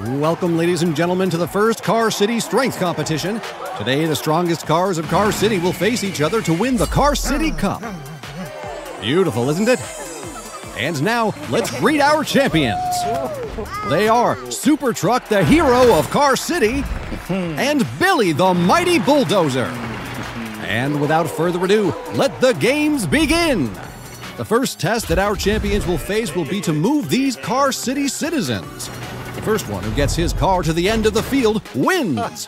Welcome, ladies and gentlemen, to the first Car City Strength Competition. Today, the strongest cars of Car City will face each other to win the Car City Cup. Beautiful, isn't it? And now, let's greet our champions. They are Super Truck, the hero of Car City, and Billy, the mighty bulldozer. And without further ado, let the games begin. The first test that our champions will face will be to move these Car City citizens. The first one who gets his car to the end of the field wins.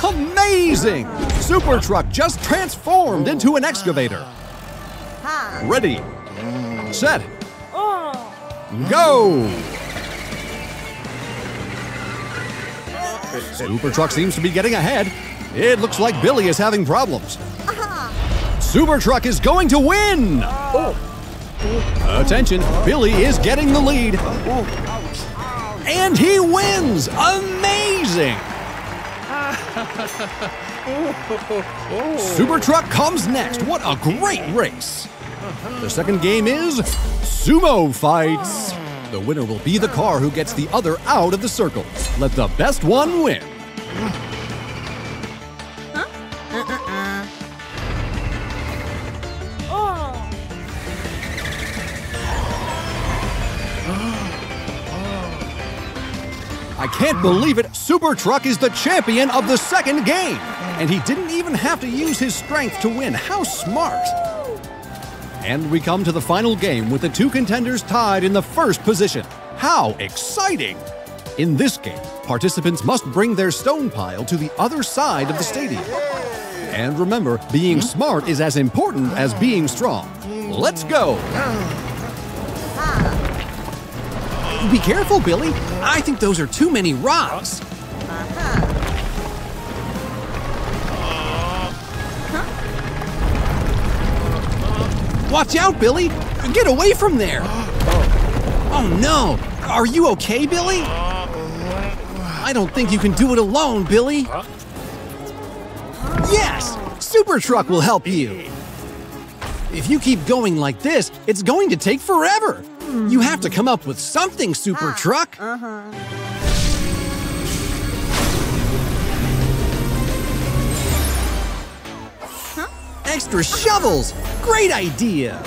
Amazing! Super Truck just transformed into an excavator. Ready, set, go! Super Truck seems to be getting ahead. It looks like Billy is having problems. Super Truck is going to win! Attention, Billy is getting the lead. And he wins! Amazing! Super Truck comes next. What a great race! The second game is Sumo Fights. The winner will be the car who gets the other out of the circle. Let the best one win. I can't believe it! Super Truck is the champion of the second game! And he didn't even have to use his strength to win. How smart! And we come to the final game with the two contenders tied in the first position. How exciting! In this game, participants must bring their stone pile to the other side of the stadium. And remember, being smart is as important as being strong. Let's go! Be careful, Billy. I think those are too many rocks. Watch out, Billy! Get away from there! Oh no! Are you okay, Billy? I don't think you can do it alone, Billy. Yes! Super Truck will help you. If you keep going like this, it's going to take forever. You have to come up with something, Super Truck. Extra shovels! Great idea!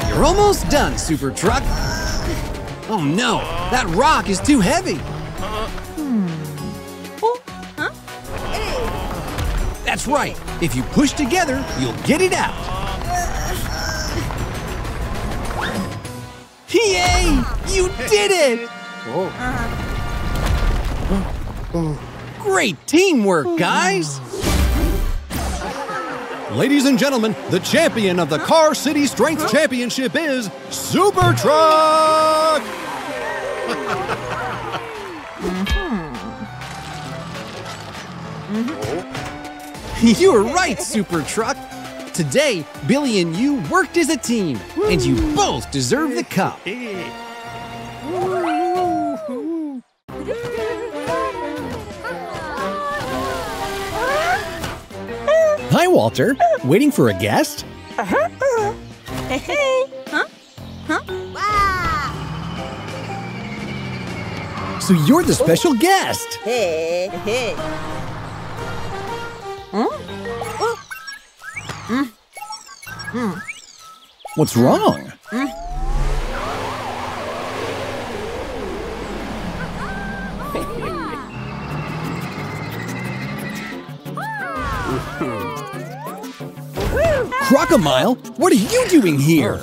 You're almost done, Super Truck. Oh no, that rock is too heavy. That's right. If you push together, you'll get it out. Yay! You did it! Great teamwork, guys! Ladies and gentlemen, the champion of the Car City Strength Championship is Super Truck! You were right, Super Truck. Today, Billy and you worked as a team, and you both deserve the cup. Hi, Walter. Waiting for a guest? So you're the special guest. What's wrong? Crocomile, what are you doing here?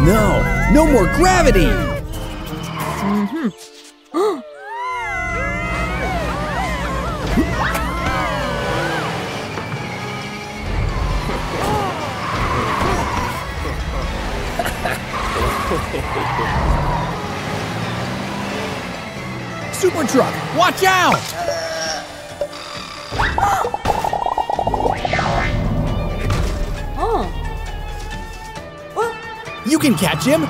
no, no more gravity! Super truck, watch out! You can catch him!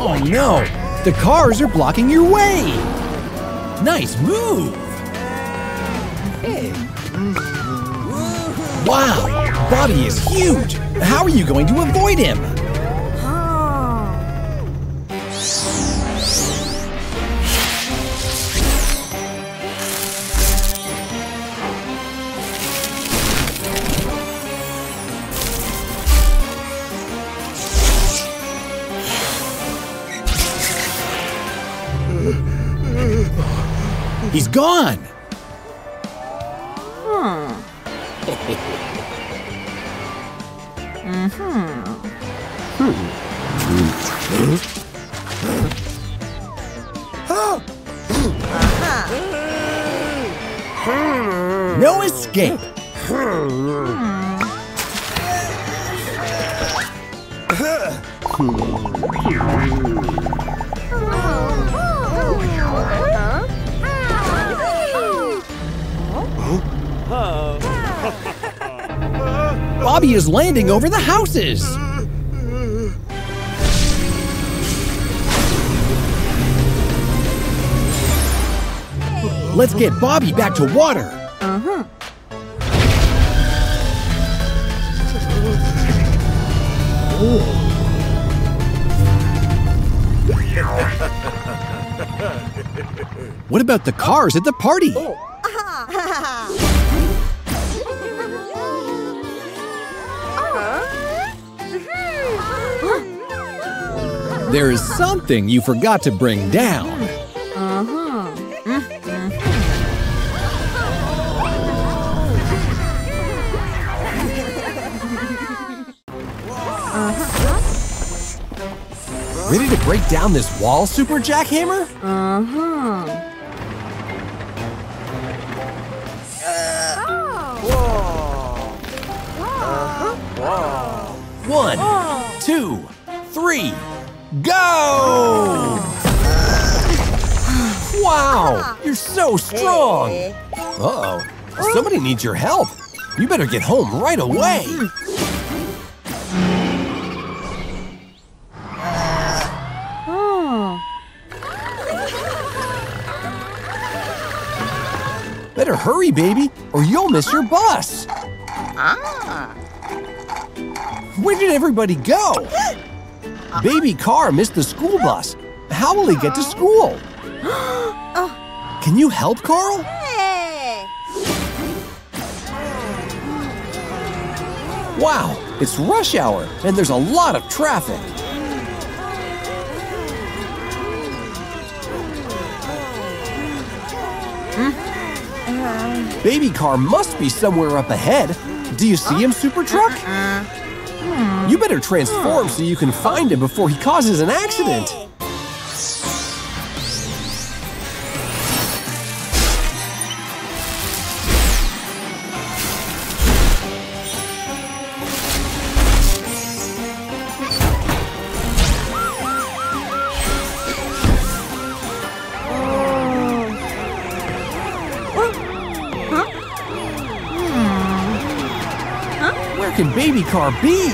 Oh no! The cars are blocking your way! Nice move! Wow! Bobby is huge! How are you going to avoid him? He's gone! No escape! Bobby is landing over the houses! Let's get Bobby back to water! What about the cars at the party? There is something you forgot to bring down. Ready to break down this wall, Super Jackhammer? 1, 2, 3, go! Wow, you're so strong! Uh-oh, somebody needs your help. You better get home right away. Better hurry, baby, or you'll miss your bus. Where did everybody go? Baby Car missed the school bus. How will he get to school? Can you help, Carl? Wow, it's rush hour, and there's a lot of traffic. Baby Car must be somewhere up ahead. Do you see him, Super Truck? You better transform so you can find him before he causes an accident. Where can Baby Car be?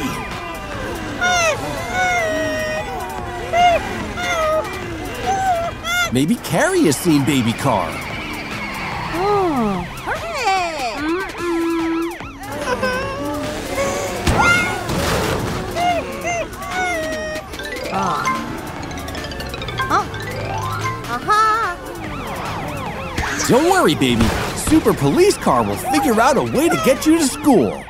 Maybe Carrie has seen Baby Car. Don't worry, baby. Super Police Car will figure out a way to get you to school.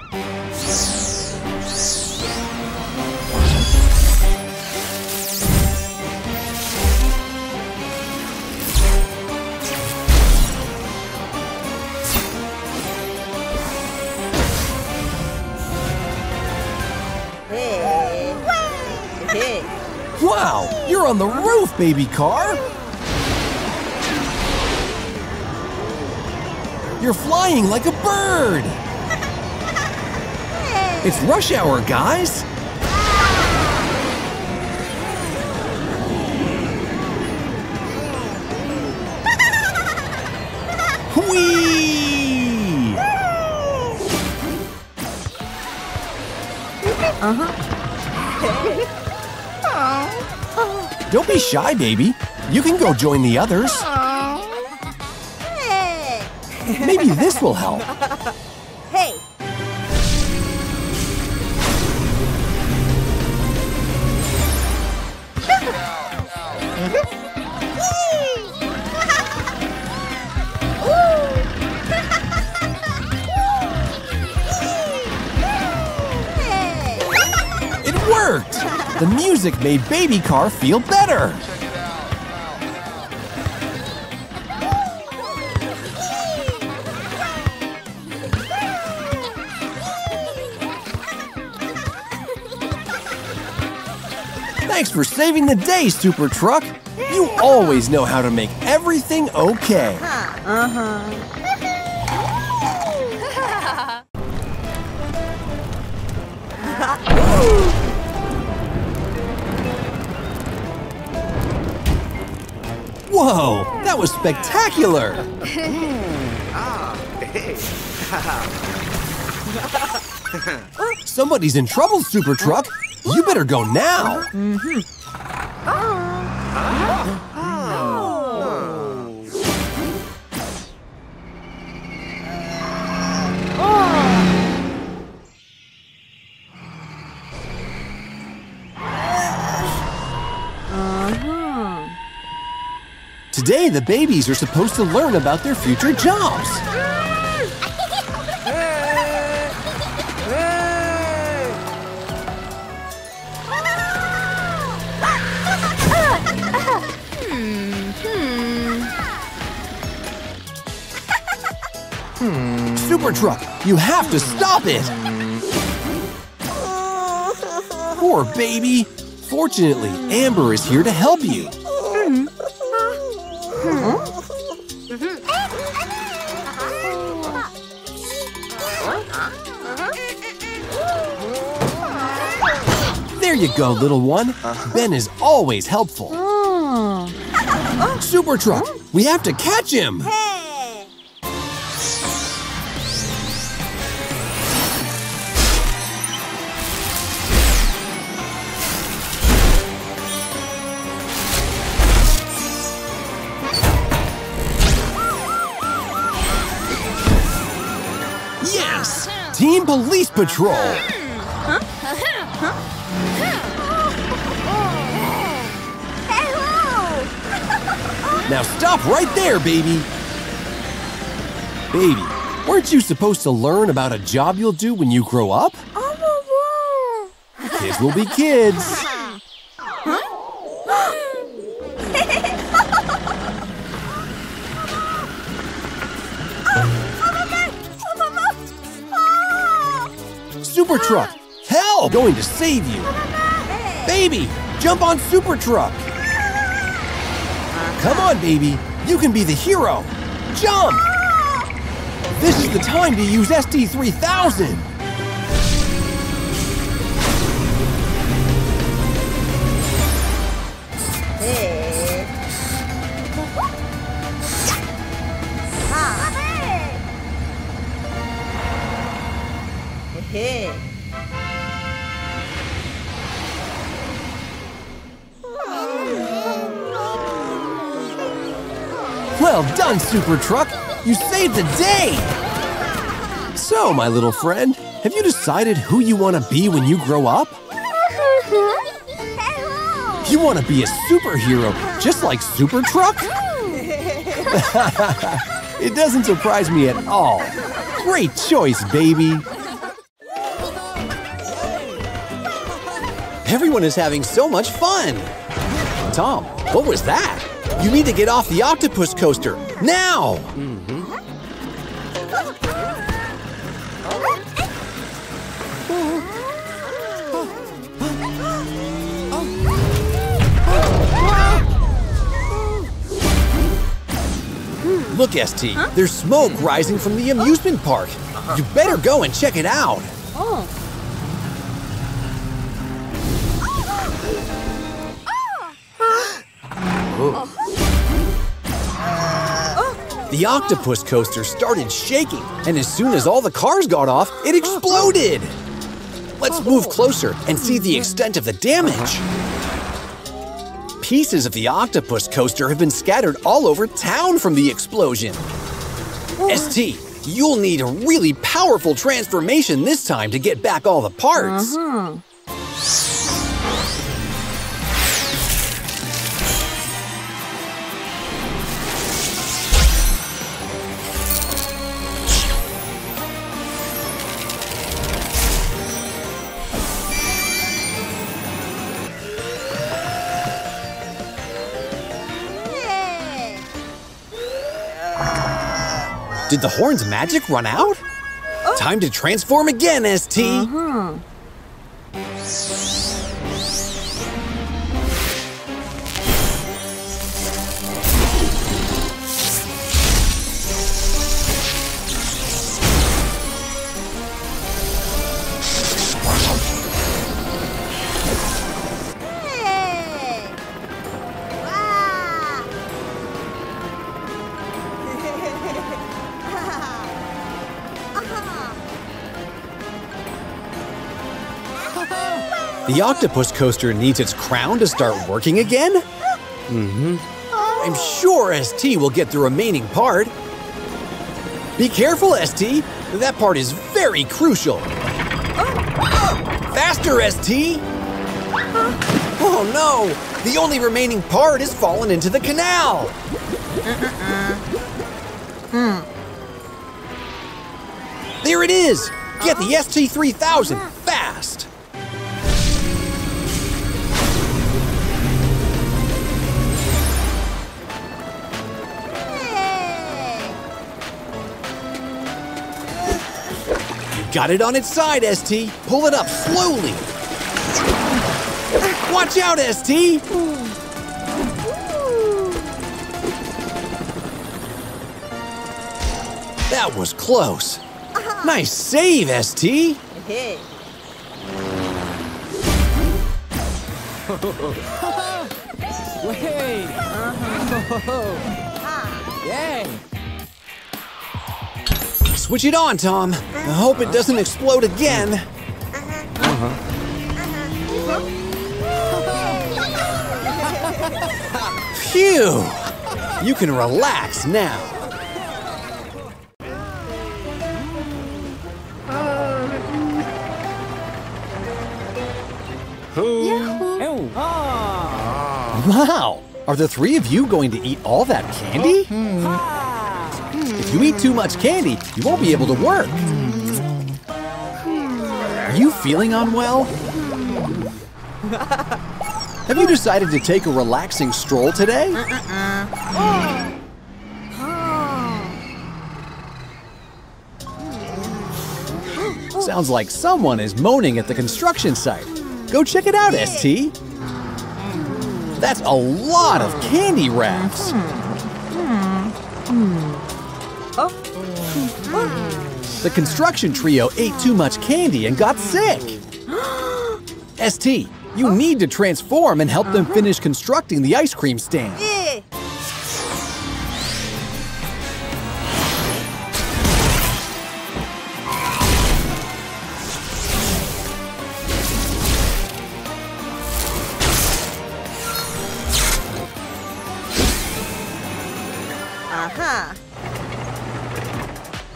Wow, you're on the roof, baby car! You're flying like a bird! It's rush hour, guys! Whee! Don't be shy, baby. You can go join the others. Maybe this will help. Hey! It worked! The music made baby car feel better. Thanks for saving the day, Super Truck. You always know how to make everything okay. Whoa, that was spectacular. Somebody's in trouble, Super Truck. You better go now. Today, the babies are supposed to learn about their future jobs. Super Truck, you have to stop it! Poor baby. Fortunately, Amber is here to help you. There you go, little one. Ben is always helpful. Super Truck, we have to catch him! Yes! Team Police Patrol! Now stop right there, baby! Baby, weren't you supposed to learn about a job you'll do when you grow up? Kids will be kids. Super Truck, help! Going to save you. Baby, jump on Super Truck. Come on, baby. You can be the hero. Jump! This is the time to use SD3000. Well done, Super Truck! You saved the day! So, my little friend, have you decided who you want to be when you grow up? You want to be a superhero, just like Super Truck? It doesn't surprise me at all. Great choice, baby. Everyone is having so much fun. Tom, what was that? You need to get off the octopus coaster, now! Look, ST, there's smoke rising from the amusement park. You better go and check it out. The octopus coaster started shaking, and as soon as all the cars got off, it exploded! Let's move closer and see the extent of the damage. Pieces of the octopus coaster have been scattered all over town from the explosion. ST, you'll need a really powerful transformation this time to get back all the parts. Did the horn's magic run out? Time to transform again, ST! The octopus coaster needs its crown to start working again? I'm sure ST will get the remaining part. Be careful, ST. That part is very crucial. Faster, ST! Oh no! The only remaining part has fallen into the canal! There it is! Get the ST-3000, fast! Got it on its side, ST. Pull it up slowly. Watch out, ST. That was close. Nice save, ST. Hey. Wait. Yay. Switch it on, Tom. I hope it doesn't explode again. Phew! You can relax now. Wow! Are the three of you going to eat all that candy? If you eat too much candy, you won't be able to work. Are you feeling unwell? Have you decided to take a relaxing stroll today? Sounds like someone is moaning at the construction site. Go check it out, ST. That's a lot of candy wraps. The construction trio ate too much candy and got sick. ST, you need to transform and help them finish constructing the ice cream stand.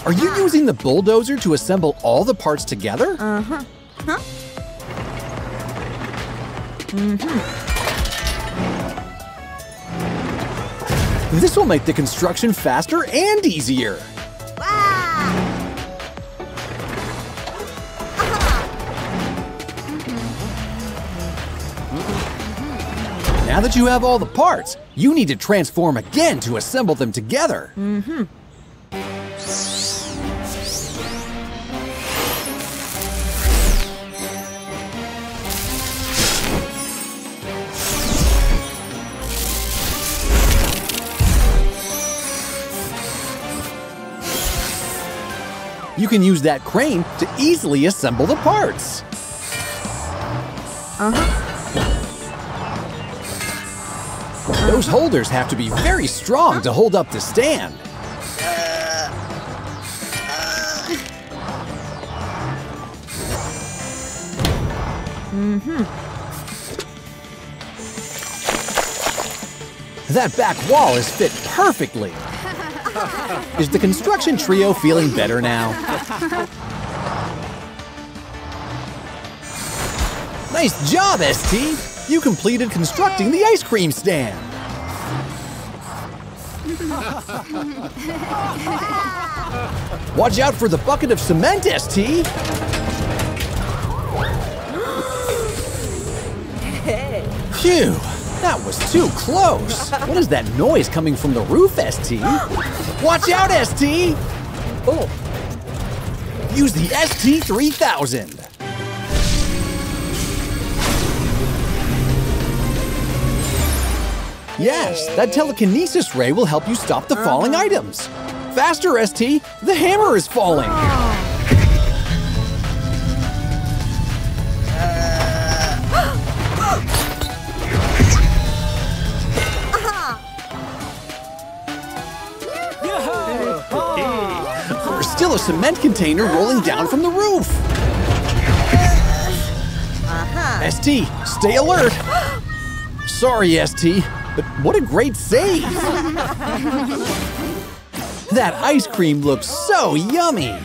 Are you using the bulldozer to assemble all the parts together? This will make the construction faster and easier. Now that you have all the parts, you need to transform again to assemble them together. You can use that crane to easily assemble the parts. Those holders have to be very strong to hold up the stand. That back wall is fit perfectly. Is the construction trio feeling better now? Nice job, ST! You completed constructing the ice cream stand. Watch out for the bucket of cement, ST! Phew! That was too close! What is that noise coming from the roof, ST? Watch out, ST! Oh. Use the ST-3000. Yes, that telekinesis ray will help you stop the falling items. Faster, ST! The hammer is falling! There's still a cement container rolling down from the roof! ST, stay alert! Sorry, ST, but what a great save! That ice cream looks so yummy!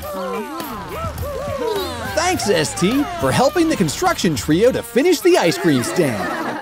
Thanks, ST, for helping the construction trio to finish the ice cream stand.